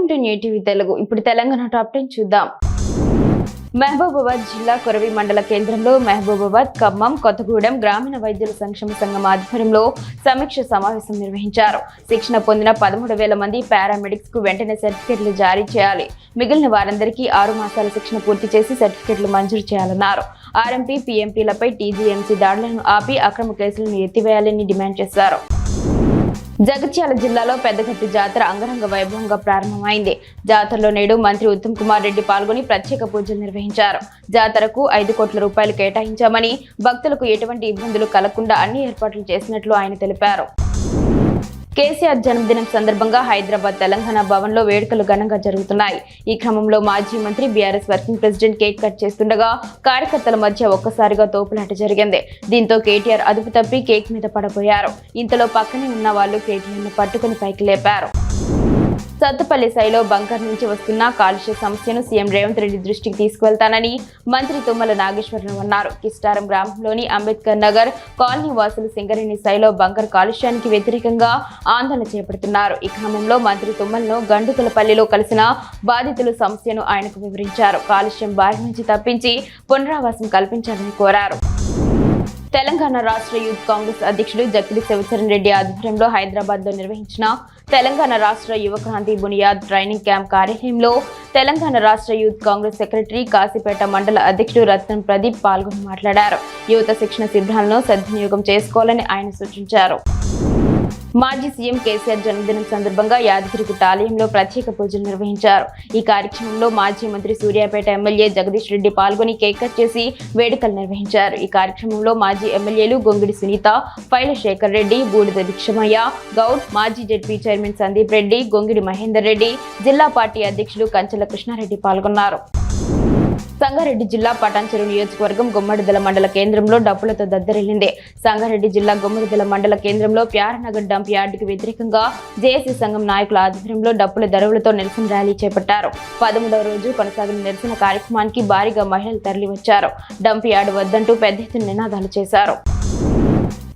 Welcome to new TV Telugu. ఇప్పుడు Telangana top 10 చూద్దాం. మహబూబాబాద్ జిల్లా కొరవి మండల కేంద్రంలో మహబూబాబాద్, ఖమ్మం, కొత్తగూడెం గ్రామీణ వైద్యుల సంక్షేమ సంఘం ఆధ్వర్యంలో సమీక్ష సమావేశం నిర్వహించారు. శిక్షణ పొందిన 13,000 మంది పారామెడిక్స్ కు వెంటనే సర్టిఫికెట్లు జారీ చేయాలి. మిగిలిన వారందరికీ 6 మాసాల శిక్షణ పూర్తి చేసి సర్టిఫికెట్లు మంజూరు చేయాలన్నారు. ఆర్ఎంపీ, పీఎంపీలపై టీజీఎంసీ దాడులను ఆపి అక్రమ కేసులను ఎత్తివేయాలని డిమాండ్ చేశారు. జగిత్యాల జిల్లాలో పెద్దగట్టు జాతర అంగరంగ వైభవంగా ప్రారంభమైంది. జాతరలో నేడు మంత్రి ఉత్తమ్ కుమార్ రెడ్డి పాల్గొని ప్రత్యేక పూజలు నిర్వహించారు. జాతరకు 5 కోట్ల రూపాయలు కేటాయించామని, భక్తులకు ఎటువంటి ఇబ్బందులు కలగకుండా అన్ని ఏర్పాట్లు చేసినట్లు ఆయన తెలిపారు. కేసీఆర్ జన్మదినం సందర్భంగా హైదరాబాద్ తెలంగాణ భవన్ లో వేడుకలు ఘనంగా జరుగుతున్నాయి. ఈ క్రమంలో మాజీ మంత్రి BRS working president cake cut చేస్తుండగా కార్యకర్తల మధ్య ఒక్కసారిగా తోపులాట జరిగింది. దీంతో కేటీఆర్ అదుపు తప్పి కేక్ మీద పడబోయారు. ఇంతలో పక్కనే ఉన్న వాళ్ళు కేటీఆర్ను పట్టుకుని పైకి లేపారు. సత్తుపల్లి సైలో బంకర్ నుంచి వస్తున్న కాలుష్య సమస్యను సీఎం రేవంత్ రెడ్డి దృష్టికి తీసుకువెళ్తానని మంత్రి తుమ్మల నాగేశ్వరరావు అన్నారు. కిస్టారం గ్రామంలోని అంబేద్కర్ నగర్ కాలనీ వాసులు సింగరేణి సైలో బంకర్ కాలుష్యానికి వ్యతిరేకంగా ఆందోళన చేపడుతున్నారు. ఈ క్రమంలో మంత్రి తుమ్మలను గండుకలపల్లిలో కలిసిన బాధితులు సమస్యను ఆయనకు వివరించారు. కాలుష్యం బారి నుంచి తప్పించి పునరావాసం కల్పించాలని కోరారు. తెలంగాణ రాష్ట్ర యూత్ కాంగ్రెస్ అధ్యక్షుడు జక్కిడి శివచరణ్ రెడ్డి ఆధ్వర్యంలో హైదరాబాద్ లో నిర్వహించిన తెలంగాణ రాష్ట్ర యువక్రాంతి బునియాద్ ట్రైనింగ్ క్యాంప్ కార్యక్రమంలో తెలంగాణ రాష్ట్ర యూత్ కాంగ్రెస్ సెక్రటరీ, కాశీపేట మండల అధ్యక్షుడు రత్నం ప్రదీప్ పాల్గొని మాట్లాడారు. యువత శిక్షణ శిబిరాలను సద్వినియోగం చేసుకోవాలని ఆయన సూచించారు. మాజీ సీఎం కేసీఆర్ జన్మదినం సందర్భంగా యాదగిరిగుట్ట ఆలయంలో ప్రత్యేక పూజలు నిర్వహించారు. ఈ కార్యక్రమంలో మాజీ మంత్రి సూర్యాపేట ఎమ్మెల్యే జగదీష్ రెడ్డి పాల్గొని కేక్ కట్ చేసి వేడుకలు నిర్వహించారు. ఈ కార్యక్రమంలో మాజీ ఎమ్మెల్యేలు గొంగిడి సునీత, ఫైల శేఖర్ రెడ్డి, బూడిద భిక్షమయ్య గౌడ్, మాజీ జెడ్పీ చైర్మన్ సందీప్ రెడ్డి, గొంగిడి మహేందర్ రెడ్డి, జిల్లా పార్టీ అధ్యక్షులు కంచెల కృష్ణారెడ్డి పాల్గొన్నారు. సంగారెడ్డి జిల్లా పటాన్చెరు నియోజకవర్గం గుమ్మడిదల మండల కేంద్రంలో డప్పులతో దద్దరిల్లింది. సంగారెడ్డి జిల్లా గుమ్మడిదల మండల కేంద్రంలో ప్యారనగర్ డంప్ యార్డుకు వ్యతిరేకంగా జేఏసీ సంఘం నాయకుల ఆధ్వర్యంలో డప్పుల దరువులతో నిరసన ర్యాలీ చేపట్టారు. 13వ రోజు కొనసాగిన నిరసన కార్యక్రమానికి భారీగా మహిళలు తరలివచ్చారు. డంప్ యార్డు వద్దంటూ పెద్ద ఎత్తున నినాదాలు చేశారు.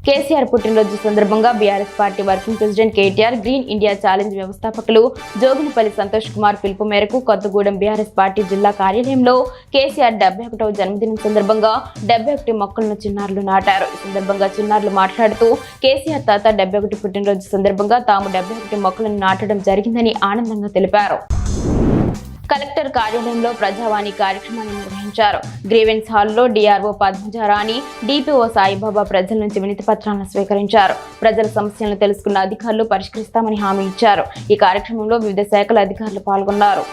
కేసీఆర్ పుట్టినరోజు సందర్భంగా BRS party working president KTR, green India challenge వ్యవస్థాపకులు జోగినిపల్లి సంతోష్ కుమార్ పిలుపు మేరకు కొత్తగూడెం బీఆర్ఎస్ పార్టీ జిల్లా కార్యాలయంలో కేసీఆర్ 71వ జన్మదినం సందర్భంగా 71 మొక్కలను చిన్నారులు నాటారు. ఈ సందర్భంగా చిన్నారులు మాట్లాడుతూ కేసీఆర్ తాత 71 పుట్టినరోజు సందర్భంగా తాము 71 మొక్కలను నాటడం జరిగిందని ఆనందంగా తెలిపారు. కలెక్టర్ కార్యాలయంలో ప్రజావాణి కార్యక్రమాన్ని నిర్వహించారు. గ్రీవెన్స్ హాల్లో డీఆర్ఓ పద్మజారాణి, డిపిఓ సాయిబాబా ప్రజల నుంచి వినతి పత్రాలను స్వీకరించారు. ప్రజల సమస్యలను తెలుసుకున్న అధికారులు పరిష్కరిస్తామని హామీ ఇచ్చారు. ఈ కార్యక్రమంలో వివిధ శాఖల అధికారులు పాల్గొన్నారు.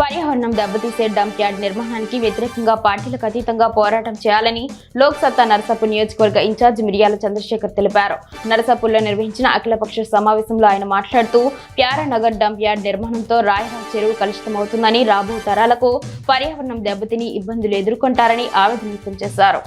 పర్యావరణం దెబ్బతీసే డంప్ యార్డ్ నిర్మాణానికి వ్యతిరేకంగా పార్టీలకు అతీతంగా పోరాటం చేయాలని లోక్ సత్తా నరసాపూర్ నియోజకవర్గ ఇన్ఛార్జ్ మిరియాల చంద్రశేఖర్ తెలిపారు. నరసాపూర్లో నిర్వహించిన అఖిలపక్ష సమావేశంలో ఆయన మాట్లాడుతూ ప్యారానగర్ డంప్ యార్డ్ నిర్మాణంతో రాయరావు చెరువు కలుషితమవుతుందని, రాబో తరాలకు పర్యావరణం దెబ్బతిని ఇబ్బందులు ఎదుర్కొంటారని ఆవేదన వ్యక్తం చేశారు.